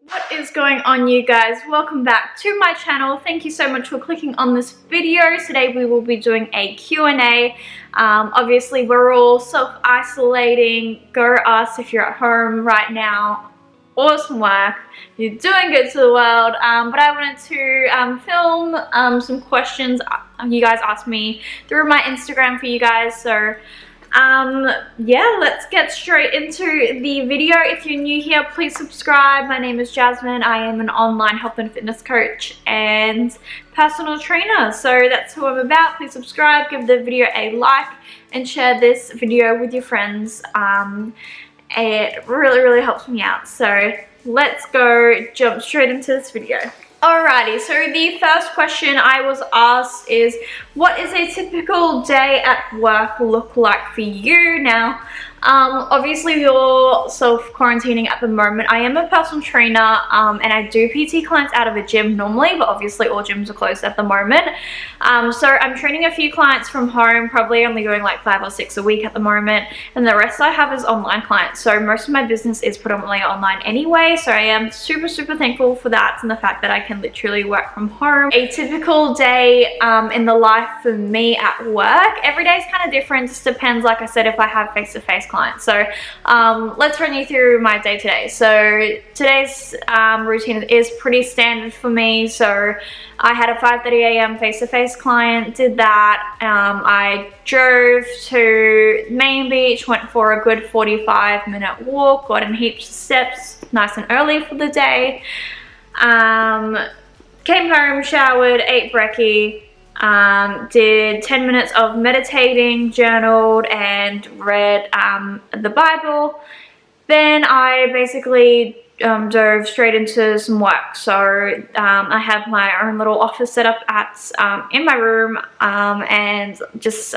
What is going on, you guys? Welcome back to my channel. Thank you so much for clicking on this video. Today we will be doing a Q&A. Obviously we're all self-isolating. Go us if you're at home right now. Awesome work. You're doing good to the world. But I wanted to film some questions you guys asked me through my Instagram for you guys. So yeah, let's get straight into the video. If you're new here, please subscribe. My name is Jasmine. I am an online health and fitness coach and personal trainer, so that's who I'm about. Please subscribe, give the video a like, and share this video with your friends. It really helps me out. So let's go jump straight into this video. Alrighty, so the first question I was asked is, what is a typical day at work look like for you? Now, obviously you're self-quarantining at the moment. I am a personal trainer and I do PT clients out of a gym normally, but obviously all gyms are closed at the moment. So I'm training a few clients from home, probably only doing like 5 or 6 a week at the moment, and the rest I have is online clients. So most of my business is predominantly online anyway, so I am super thankful for that and the fact that I can literally work from home. A typical day in the life for me at work, every day is kind of different. Just depends, like I said, if I have face-to-face clients. So let's run you through my day-to-day. So today's routine is pretty standard for me. So I had a 5:30 a.m. face-to-face client, did that. I drove to Main Beach, went for a good 45-minute walk, got in heaps of steps, nice and early for the day. Came home, showered, ate brekkie, did 10 minutes of meditating, journaled, and read the Bible. Then I basically dove straight into some work. So I have my own little office set up in my room, and just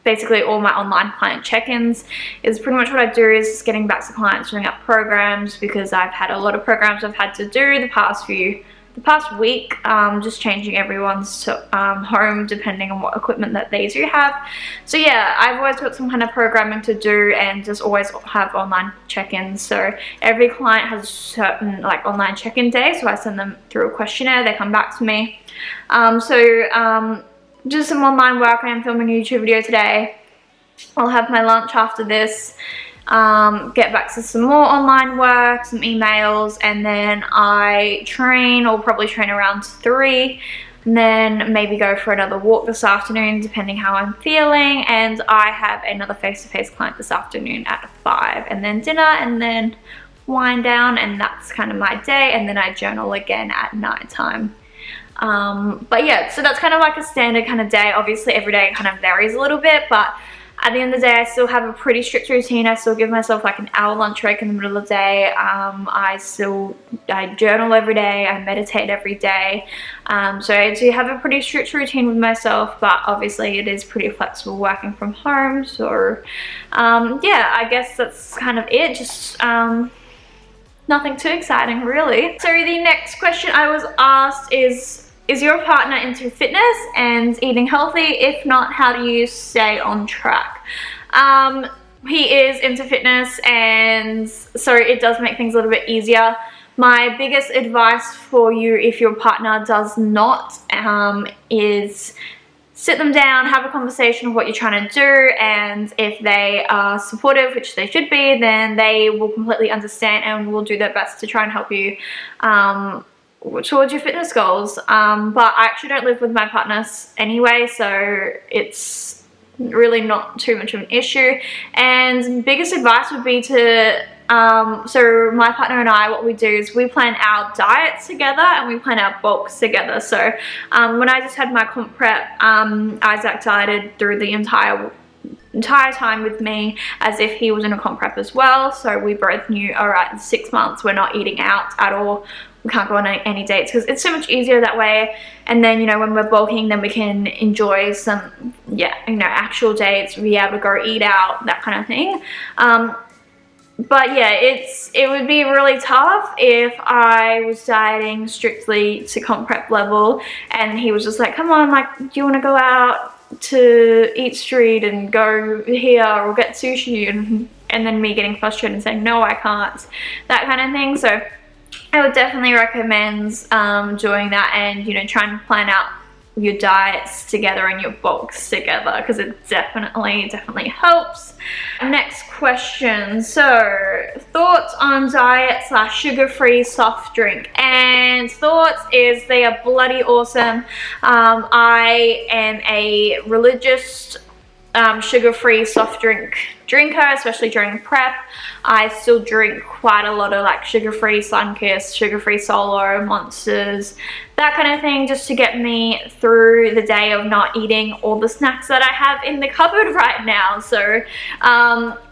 basically all my online client check-ins is pretty much what I do, is just getting back to clients, doing up programs, because I've had a lot of programs I've had to do the past week, just changing everyone's home depending on what equipment that they do have. So yeah, I've always got some kind of programming to do and just always have online check-ins. So every client has a certain like online check-in day, so I send them through a questionnaire, they come back to me. Just some online work. I am filming a YouTube video today. I'll have my lunch after this. Get back to some more online work, some emails, and then I train, or probably train around 3, and then maybe go for another walk this afternoon depending how I'm feeling, and I have another face-to-face client this afternoon at 5, and then dinner, and then wind down, and that's kind of my day, and then I journal again at night time. But yeah, so that's kind of like a standard kind of day. Obviously every day kind of varies a little bit, but at the end of the day, I still have a pretty strict routine. I still give myself like an hour lunch break in the middle of the day. I journal every day. I meditate every day. So I do have a pretty strict routine with myself, but obviously it is pretty flexible working from home. So yeah, I guess that's kind of it. Just nothing too exciting really. So the next question I was asked is your partner into fitness and eating healthy? If not, how do you stay on track? He is into fitness, and so it does make things a little bit easier. My biggest advice for you, if your partner does not, is sit them down, have a conversation of what you're trying to do, and if they are supportive, which they should be, then they will completely understand and will do their best to try and help you towards your fitness goals. But I actually don't live with my partner anyway, so it's really not too much of an issue. And biggest advice would be to so my partner and I, what we do is we plan our diets together and we plan our bulks together. So when I just had my comp prep, Isaac dieted through the entire time with me as if he was in a comp prep as well. So we both knew, all right, in 6 months we're not eating out at all. We can't go on any dates because it's so much easier that way. And then, you know, when we're bulking, then we can enjoy some, yeah, you know, actual dates, be able to go eat out, that kind of thing. But yeah, it would be really tough if I was dieting strictly to comp prep level and he was just like, come on, like, do you want to go out to eat street and go here or get sushi, and then me getting frustrated and saying, no, I can't, that kind of thing. So I would definitely recommend doing that, and you know, try and plan out your diets together and your bulks together, because it definitely helps. Next question. So thoughts on diet / sugar-free soft drink. And thoughts is they are bloody awesome. I am a religious sugar-free soft drink drinker, especially during prep. I still drink quite a lot of like sugar-free Sunkist, sugar-free Solo, Monsters, that kind of thing, just to get me through the day of not eating all the snacks that I have in the cupboard right now. So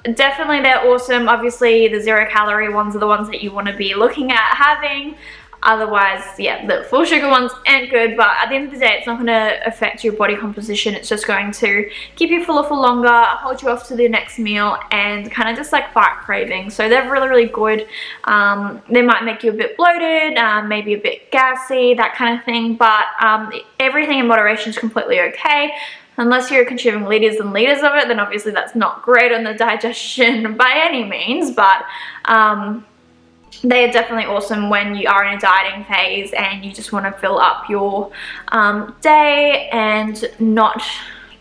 definitely they're awesome. Obviously the 0-calorie ones are the ones that you want to be looking at having. Otherwise, yeah, the full sugar ones aren't good, but at the end of the day, it's not going to affect your body composition. It's just going to keep you fuller for longer, hold you off to the next meal, and kind of just like fight cravings. So they're really good. They might make you a bit bloated, maybe a bit gassy, that kind of thing, but everything in moderation is completely okay. Unless you're consuming liters and liters of it, then obviously that's not great on the digestion by any means, but they are definitely awesome when you are in a dieting phase and you just want to fill up your day and not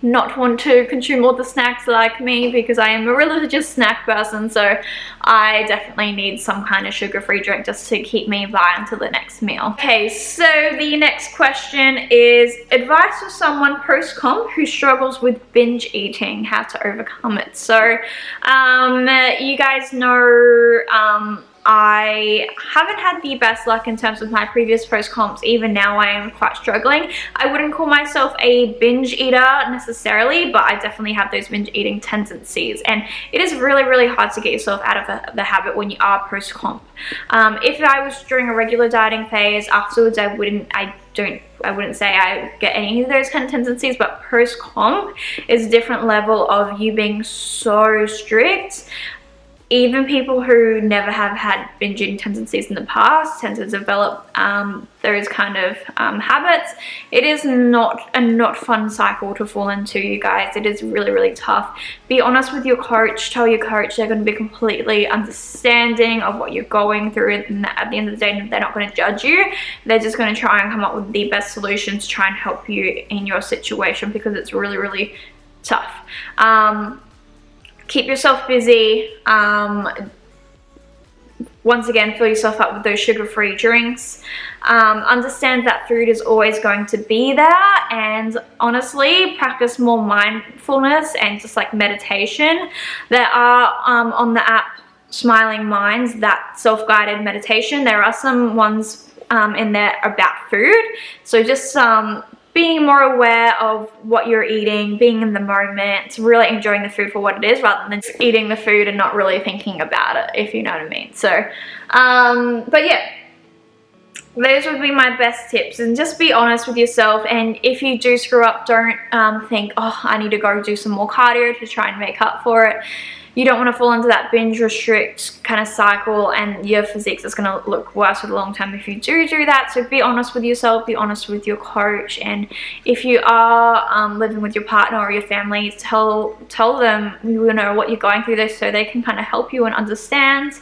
want to consume all the snacks like me, because I am a religious snack person. So I definitely need some kind of sugar-free drink just to keep me by until the next meal. Okay, so the next question is advice for someone post-comp who struggles with binge eating, how to overcome it. So you guys know I haven't had the best luck in terms of my previous post-comps. Even now I am quite struggling. I wouldn't call myself a binge eater necessarily, but I definitely have those binge eating tendencies, and it is really hard to get yourself out of the habit when you are post-comp. If I was during a regular dieting phase, afterwards I wouldn't say I get any of those kind of tendencies, but post-comp is a different level of you being so strict. Even people who never have had binge eating tendencies in the past tend to develop those kind of habits. It is not a fun cycle to fall into, you guys. It is really tough. Be honest with your coach. Tell your coach. They're going to be completely understanding of what you're going through, and at the end of the day, they're not going to judge you. They're just going to try and come up with the best solution to try and help you in your situation, because it's really tough. Keep yourself busy. Once again, fill yourself up with those sugar-free drinks. Understand that food is always going to be there, and honestly, practice more mindfulness and just like meditation. There are on the app Smiling Minds, that self-guided meditation. There are some ones in there about food. So just being more aware of what you're eating, being in the moment, really enjoying the food for what it is, rather than just eating the food and not really thinking about it, if you know what I mean. So, but yeah, those would be my best tips, and just be honest with yourself. And if you do screw up, don't think, oh, I need to go do some more cardio to try and make up for it. You don't want to fall into that binge restrict kind of cycle, and your physique is going to look worse for the long term if you do that. So be honest with yourself, be honest with your coach, and if you are living with your partner or your family, tell them, you know, what you're going through, so they can kind of help you and understand,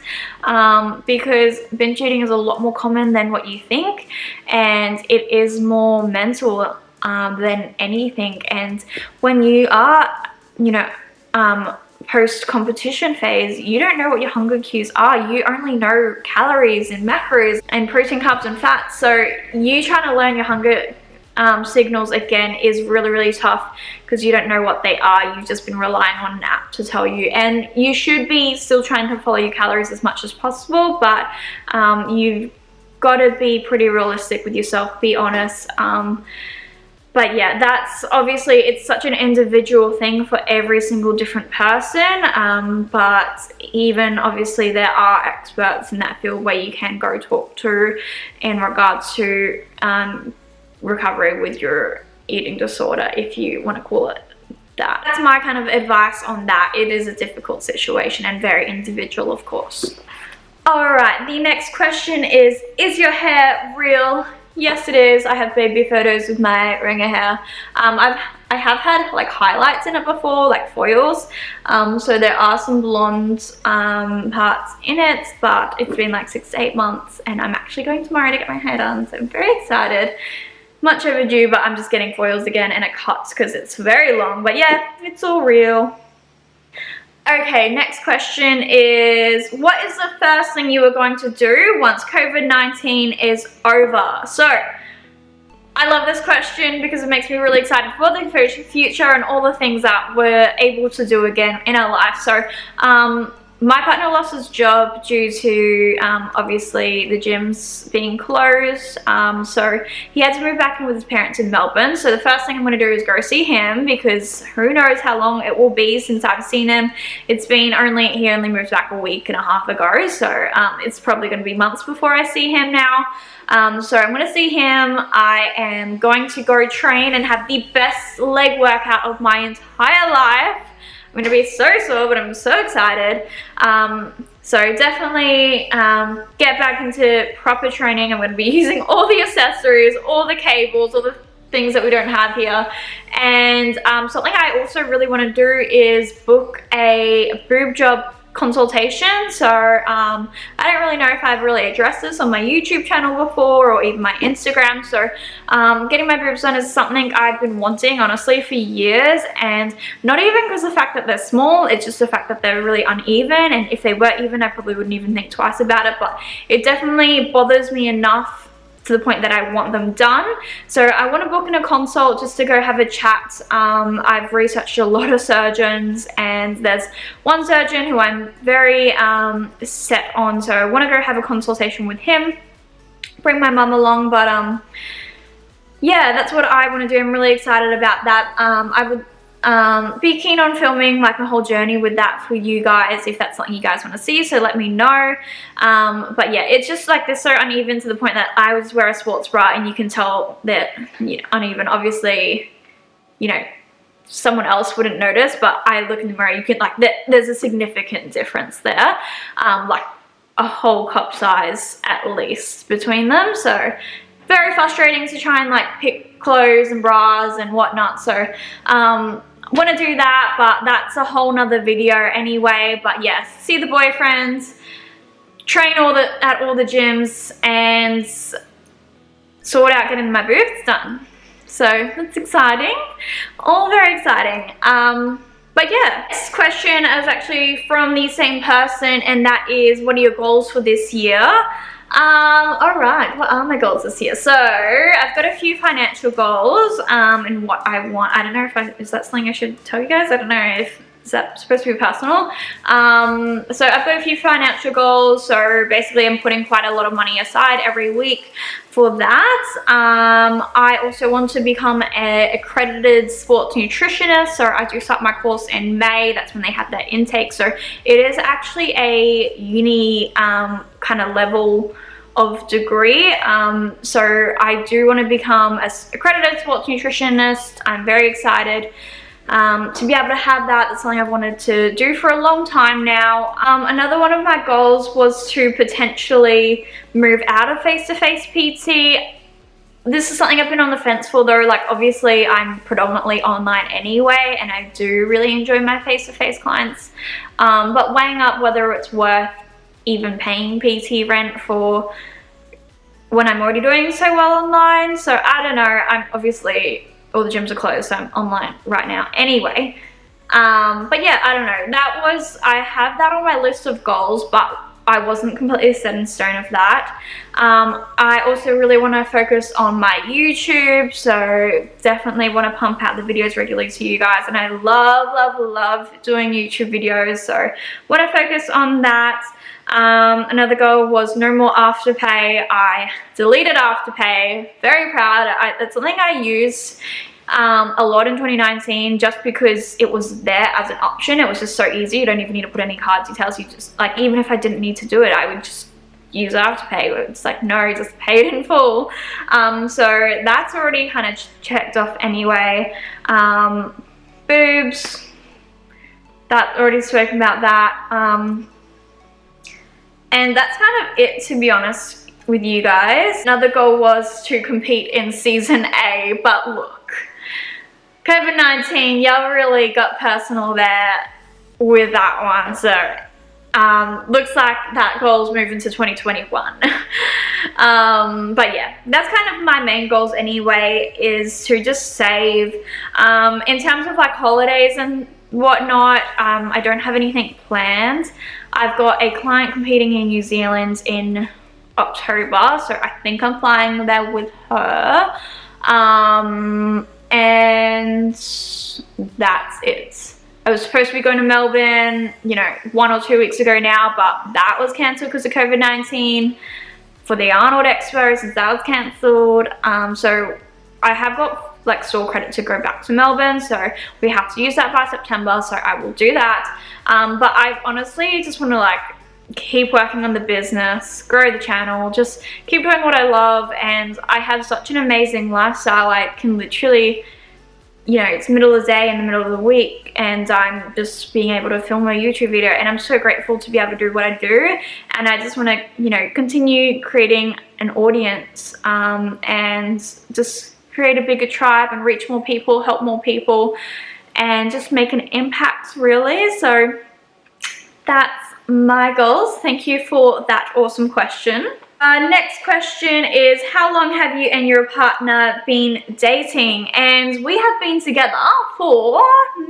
because binge eating is a lot more common than what you think, and it is more mental than anything. And when you are, you know, post-competition phase, you don't know what your hunger cues are. You only know calories and macros and protein, carbs and fats. So you trying to learn your hunger signals again is really tough, because you don't know what they are. You've just been relying on an app to tell you, and you should be still trying to follow your calories as much as possible, but you've got to be pretty realistic with yourself, be honest. But yeah, that's obviously, it's such an individual thing for every single different person. But even obviously there are experts in that field where you can go talk to in regards to recovery with your eating disorder, if you want to call it that. That's my kind of advice on that. It is a difficult situation and very individual, of course. Alright, the next question is your hair real? Yes, it is. I have baby photos with my ringer hair. I have had like highlights in it before, like foils. So there are some blonde parts in it, but it's been like 6 to 8 months, and I'm actually going tomorrow to get my hair done, so I'm very excited. Much overdue, but I'm just getting foils again, and it cuts because it's very long. But yeah, it's all real. Okay, next question is, what is the first thing you are going to do once COVID-19 is over? So, I love this question because it makes me really excited for the future and all the things that we're able to do again in our life. So, my partner lost his job due to obviously the gyms being closed, so he had to move back in with his parents in Melbourne. So the first thing I'm going to do is go see him, because who knows how long it will be since I've seen him. He only moved back a week and a half ago, so it's probably going to be months before I see him now. So I'm going to see him. I am going to go train and have the best leg workout of my entire life. I'm going to be so sore, but I'm so excited. So definitely get back into proper training. I'm going to be using all the accessories, all the cables, all the things that we don't have here. And something I also really want to do is book a boob job consultation. So I don't really know if I've really addressed this on my YouTube channel before, or even my Instagram. So getting my boobs done is something I've been wanting, honestly, for years, and not even because of the fact that they're small, it's just the fact that they're really uneven, and if they were even, I probably wouldn't even think twice about it. But it definitely bothers me enough to the point that I want them done. So I want to book in a consult just to go have a chat. I've researched a lot of surgeons, and there's one surgeon who I'm very set on, so I want to go have a consultation with him, bring my mum along. But yeah, that's what I want to do. I'm really excited about that. I would be keen on filming like my whole journey with that for you guys, if that's something you guys want to see, so let me know. But yeah, it's just like they're so uneven to the point that I would just wear a sports bra and you can tell they're, you know, uneven. Obviously, you know, someone else wouldn't notice, but I look in the mirror, you can, like, there's a significant difference there, like a whole cup size at least between them. So very frustrating to try and like pick clothes and bras and whatnot. So want to do that, but that's a whole nother video anyway. But yes, see the boyfriends, train at all the gyms, and sort out getting my boobs done. So that's exciting, all very exciting. But yeah, this question is actually from the same person, and that is, what are your goals for this year? Alright, what are my goals this year? So I've got a few financial goals, and what I want. I don't know if is that something I should tell you guys? I don't know if, is that supposed to be personal? So I've got a few financial goals. So basically I'm putting quite a lot of money aside every week for that. I also want to become an accredited sports nutritionist. So I do start my course in May. That's when they have their intake. So it is actually a uni kind of level of degree. So I do want to become an accredited sports nutritionist. I'm very excited to be able to have that. That's something I've wanted to do for a long time now. Another one of my goals was to potentially move out of face-to-face PT. This is something I've been on the fence for though. Like, obviously I'm predominantly online anyway, and I do really enjoy my face-to-face clients, but weighing up whether it's worth even paying PT rent for when I'm already doing so well online. So I don't know. I'm obviously, all the gyms are closed, so I'm online right now anyway. But yeah, I don't know. I have that on my list of goals, but I wasn't completely set in stone of that. I also really want to focus on my YouTube, so definitely want to pump out the videos regularly to you guys, and I love doing YouTube videos, so want to focus on that. Another goal was no more Afterpay. I deleted Afterpay. Very proud. That's something I used a lot in 2019, just because it was there as an option. It was just so easy. You don't even need to put any card details. You just, like, even if I didn't need to do it, I would just use Afterpay. It's like, no, just pay it in full. So that's already kind of checked off anyway. Boobs, that already spoken about that. And that's kind of it, to be honest. with you guys. Another goal was to compete in season A, but look, COVID-19, y'all really got personal there with that one. So looks like that goal's moving to 2021. But yeah, that's kind of my main goals anyway, is to just save. In terms of like holidays and whatnot, I don't have anything planned. I've got a client competing in New Zealand in October, so I think I'm flying there with her. And that's it. I was supposed to be going to Melbourne, you know, 1 or 2 weeks ago now, but that was cancelled because of COVID-19 for the Arnold Expo, since that was cancelled. So I have got like store credit to go back to Melbourne, so we have to use that by September, so I will do that. But I honestly just want to like keep working on the business, grow the channel, just keep doing what I love. And I have such an amazing lifestyle. I can literally, you know, it's middle of the day in the middle of the week and I'm just being able to film a YouTube video, and I'm so grateful to be able to do what I do. And I just want to, you know, continue creating an audience and just create a bigger tribe and reach more people, help more people, and just make an impact, really. So that's my goals. Thank you for that awesome question. Next question is, how long have you and your partner been dating? And we have been together for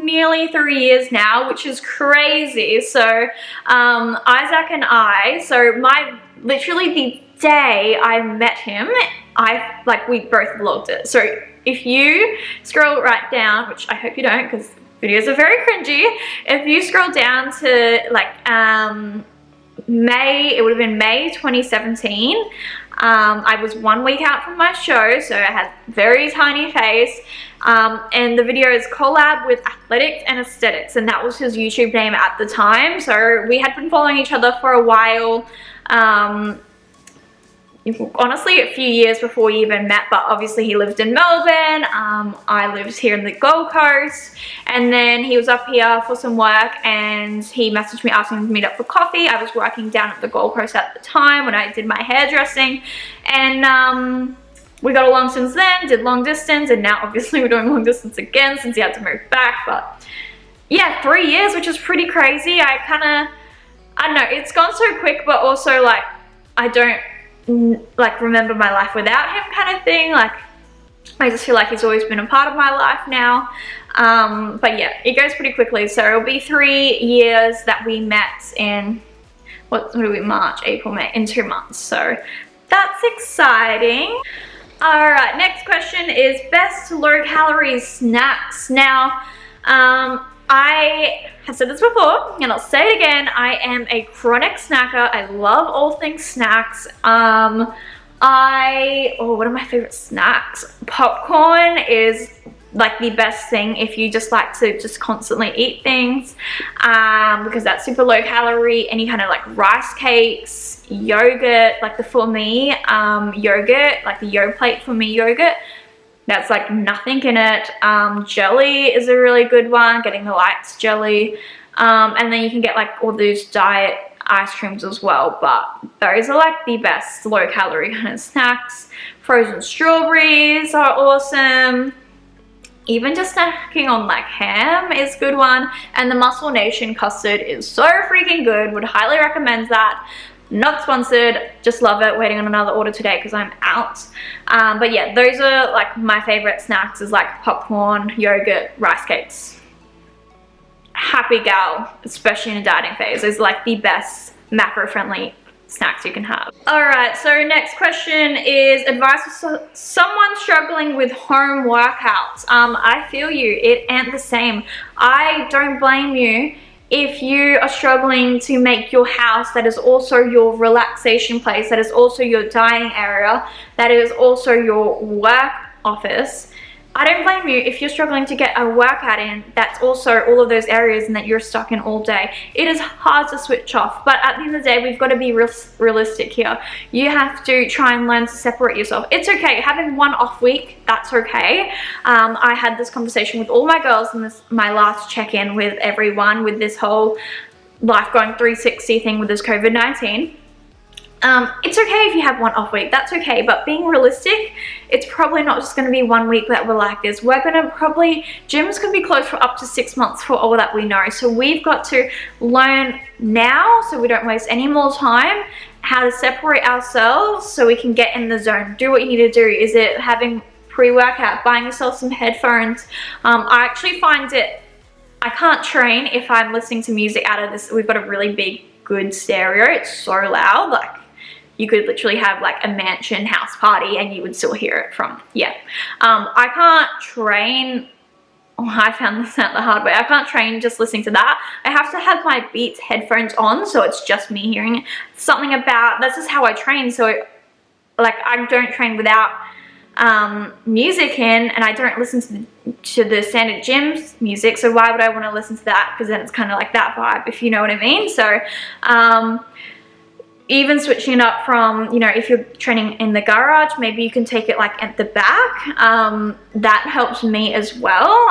nearly 3 years now, which is crazy. So Isaac and I, literally the day I met him, we both vlogged it. So if you scroll right down, which I hope you don't because videos are very cringy, if you scroll down to like May, it would have been May 2017. I was 1 week out from my show, so I had very tiny face. And the video is collab with Athletics and Aesthetics, and that was his YouTube name at the time. So we had been following each other for a while. Honestly, a few years before we even met, but obviously he lived in Melbourne. I lived here in the Gold Coast, and then he was up here for some work and he messaged me asking to meet up for coffee. I was working down at the Gold Coast at the time when I did my hairdressing, and we got along since then, did long distance, and now obviously we're doing long distance again since he had to move back. But yeah, 3 years, which is pretty crazy. I don't know, it's gone so quick, but also like I don't like remember my life without him kind of thing. Like I just feel like he's always been a part of my life now. But yeah, it goes pretty quickly. So it'll be 3 years that we met in what are we, March, April, May, in 2 months. So that's exciting. All right, next question is best low calorie snacks. Now I have said this before and I'll say it again, I am a chronic snacker. I love all things snacks. What are my favorite snacks? Popcorn is like the best thing if you just like to just constantly eat things, because that's super low calorie. Any kind of like rice cakes, yogurt, like for me, yogurt, like the Yoplait for me yogurt, that's like nothing in it. Jelly is a really good one, getting the Lights jelly. And then you can get like all those diet ice creams as well, but those are like the best low calorie kind of snacks. Frozen strawberries are awesome. Even just snacking on like ham is a good one. And the Muscle Nation custard is so freaking good. Would highly recommend that. Not sponsored, just love it. Waiting on another order today because I'm out. But yeah, those are like my favorite snacks, is like popcorn, yogurt, rice cakes. Happy gal, especially in a dieting phase, is like the best macro-friendly snacks you can have. All right, so next question is advice for someone struggling with home workouts. I feel you, it ain't the same. I don't blame you if you are struggling to make your house, that is also your relaxation place, that is also your dining area, that is also your work office. I don't blame you if you're struggling to get a workout in that's also all of those areas and that you're stuck in all day. It is hard to switch off, but at the end of the day, we've got to be realistic here. You have to try and learn to separate yourself. It's okay, having one off week, that's okay. I had this conversation with all my girls in my last check-in with everyone with this whole life going 360 thing with this COVID-19. It's okay if you have one off week, that's okay, but being realistic, it's probably not just going to be 1 week that we're like this. We're going to gyms can be closed for up to 6 months for all that we know. So we've got to learn now, so we don't waste any more time, how to separate ourselves so we can get in the zone. Do what you need to do. Is it having pre-workout, buying yourself some headphones? I actually find I can't train if I'm listening to music out of this. We've got a really big, good stereo. It's so loud, like you could literally have like a mansion house party and you would still hear it from, I can't train. I found this out the hard way. I can't train just listening to that. I have to have my Beats headphones on, so it's just me hearing it. Something about, that's just how I train. So like I don't train without music in, and I don't listen to the standard gym's music, so why would I want to listen to that? Because then it's kind of like that vibe, if you know what I mean. So even switching it up from, you know, if you're training in the garage, maybe you can take it like at the back. That helps me as well.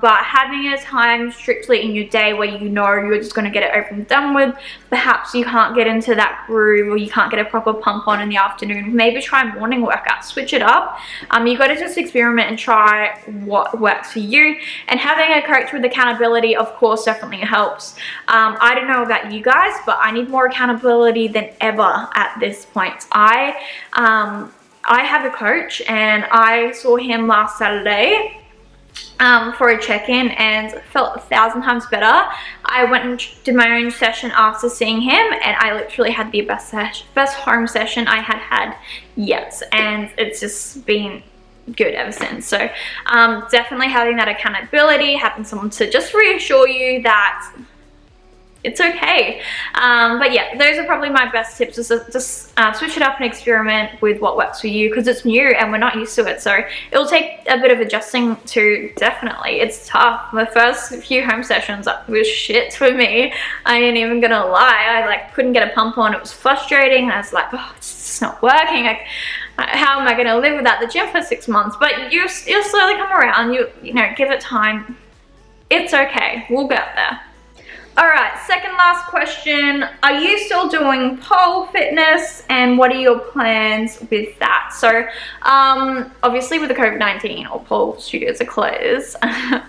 But having a time strictly in your day where you know you're just going to get it over and done with, perhaps you can't get into that groove or you can't get a proper pump on in the afternoon, maybe try morning workouts, switch it up. You got to just experiment and try what works for you. And having a coach with accountability, of course, definitely helps. I don't know about you guys, but I need more accountability than ever at this point. I have a coach, and I saw him last Saturday for a check-in and felt 1,000 times better. I went and did my own session after seeing him, and I literally had the best home session I had yet, and it's just been good ever since. So definitely having that accountability, having someone to just reassure you that it's okay. But yeah, those are probably my best tips. Just switch it up and experiment with what works for you, because it's new and we're not used to it. So it'll take a bit of adjusting to, definitely. It's tough. The first few home sessions was shit for me. I ain't even gonna lie. I like couldn't get a pump on. It was frustrating, and I was like, oh, it's just not working. Like, how am I gonna live without the gym for 6 months? But you'll slowly come around. You know, give it time. It's okay. We'll get there. Alright, second last question. Are you still doing pole fitness, and what are your plans with that? So, obviously with the COVID-19, all pole studios are closed. But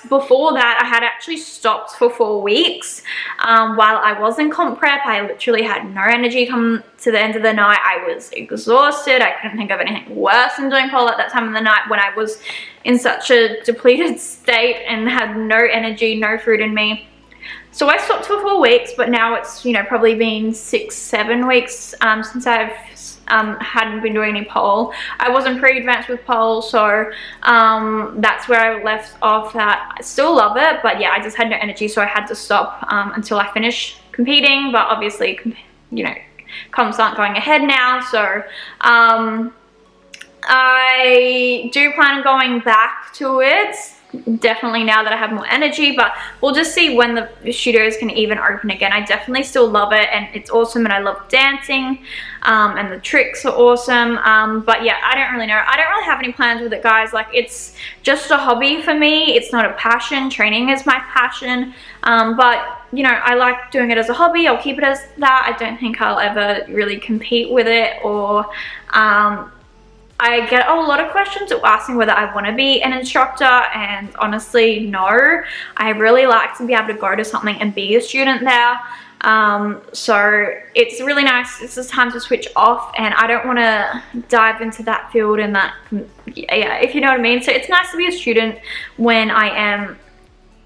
before that, I had actually stopped for 4 weeks. While I was in comp prep, I literally had no energy come to the end of the night. I was exhausted. I couldn't think of anything worse than doing pole at that time of the night, when I was in such a depleted state and had no energy, no food in me. So I stopped for 4 weeks, but now it's, you know, probably been 6-7 weeks since I've hadn't been doing any pole. I wasn't pre-advanced with pole, so that's where I left off. That I still love it, but yeah, I just had no energy, so I had to stop until I finished competing. But obviously, you know, comps aren't going ahead now, so I do plan on going back to it, definitely, now that I have more energy, but we'll just see when the studios can even open again. I definitely still love it, and it's awesome, and I love dancing, and the tricks are awesome, but yeah, I don't really know. I don't really have any plans with it, guys. Like, it's just a hobby for me. It's not a passion. Training is my passion, but you know, I like doing it as a hobby. I'll keep it as that. I don't think I'll ever really compete with it, or I get a lot of questions asking whether I want to be an instructor, and honestly, no. I really like to be able to go to something and be a student there. So it's really nice. It's just time to switch off, and I don't want to dive into that field and that, yeah, if you know what I mean. So it's nice to be a student when I am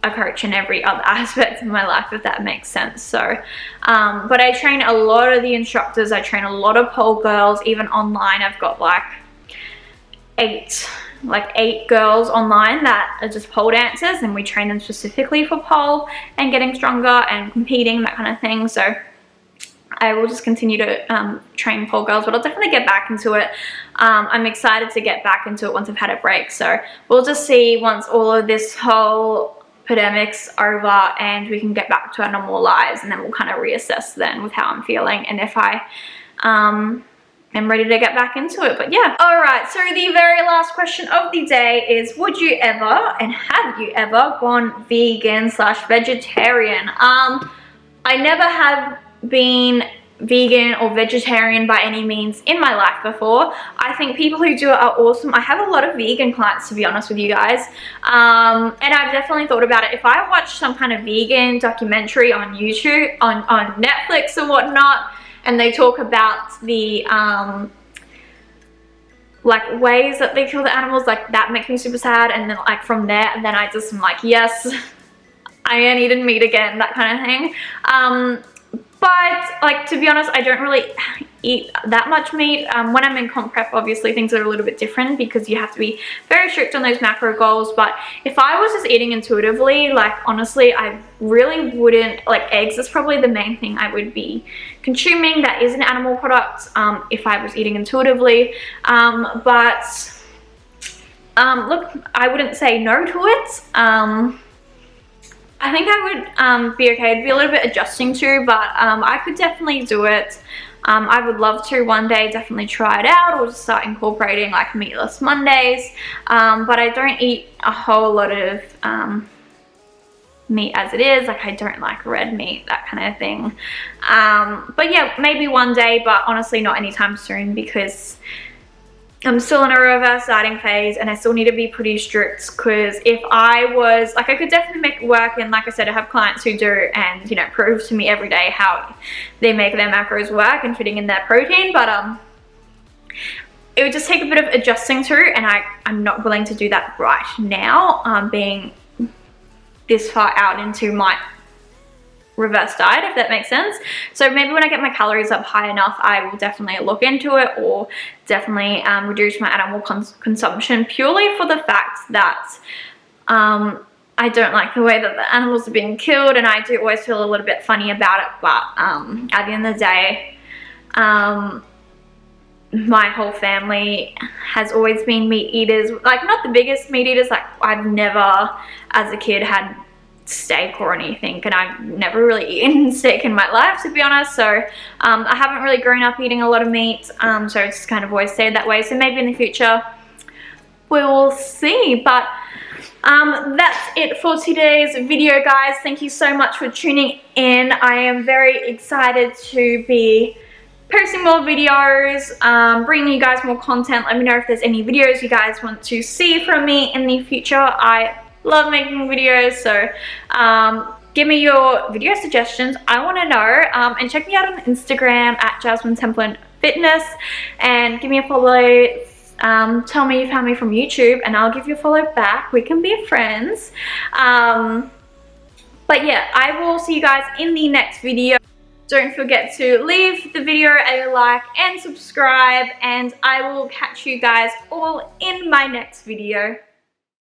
a coach in every other aspect of my life, if that makes sense. So but I train a lot of the instructors. I train a lot of pole girls. Even online, I've got like 8 girls online that are just pole dancers, and we train them specifically for pole and getting stronger and competing, that kind of thing. So I will just continue to train pole girls, but I'll definitely get back into it. I'm excited to get back into it once I've had a break. So we'll just see once all of this whole pandemic's over and we can get back to our normal lives, and then we'll kind of reassess then with how I'm feeling and if I am ready to get back into it. But yeah, all right, so the very last question of the day is, would you ever, and have you ever, gone vegan/vegetarian? I never have been vegan or vegetarian by any means in my life before. I think people who do it are awesome. I have a lot of vegan clients, to be honest with you guys, and I've definitely thought about it. If I watch some kind of vegan documentary on YouTube, on Netflix or whatnot, and they talk about the like ways that they kill the animals, like that makes me super sad, and then like from there, and then I just am like, yes, I ain't eating meat again, that kind of thing. But like, to be honest, I don't really eat that much meat. When I'm in comp prep, obviously things are a little bit different because you have to be very strict on those macro goals. But if I was just eating intuitively, like honestly, I really wouldn't, like eggs is probably the main thing I would be consuming that is an animal product if I was eating intuitively. But look, I wouldn't say no to it. I think I would be okay. It'd be a little bit adjusting to, but I could definitely do it. I would love to one day definitely try it out, or just start incorporating like meatless Mondays. But I don't eat a whole lot of meat as it is. Like I don't like red meat, that kind of thing. But yeah, maybe one day, but honestly not anytime soon, because I'm still in a reverse dieting phase and I still need to be pretty strict, because if I was, like I could definitely make it work, and like I said, I have clients who do, and you know, prove to me every day how they make their macros work and fitting in their protein, but it would just take a bit of adjusting to, and I'm not willing to do that right now, being this far out into my reverse diet, if that makes sense. So maybe when I get my calories up high enough, I will definitely look into it, or definitely reduce my animal consumption, purely for the fact that I don't like the way that the animals are being killed, and I do always feel a little bit funny about it. But at the end of the day, my whole family has always been meat eaters, like not the biggest meat eaters. Like I've never as a kid had steak or anything, and I've never really eaten steak in my life, to be honest. So I haven't really grown up eating a lot of meat, so it's just kind of always stayed that way. So maybe in the future we will see. But that's it for today's video, guys. Thank you so much for tuning in. I am very excited to be posting more videos, bringing you guys more content. Let me know if there's any videos you guys want to see from me in the future. I love making videos, so give me your video suggestions. I want to know, and check me out on Instagram at Jasmine Templin Fitness, and give me a follow. Tell me you found me from YouTube, and I'll give you a follow back. We can be friends. But yeah, I will see you guys in the next video. Don't forget to leave the video a like and subscribe, and I will catch you guys all in my next video.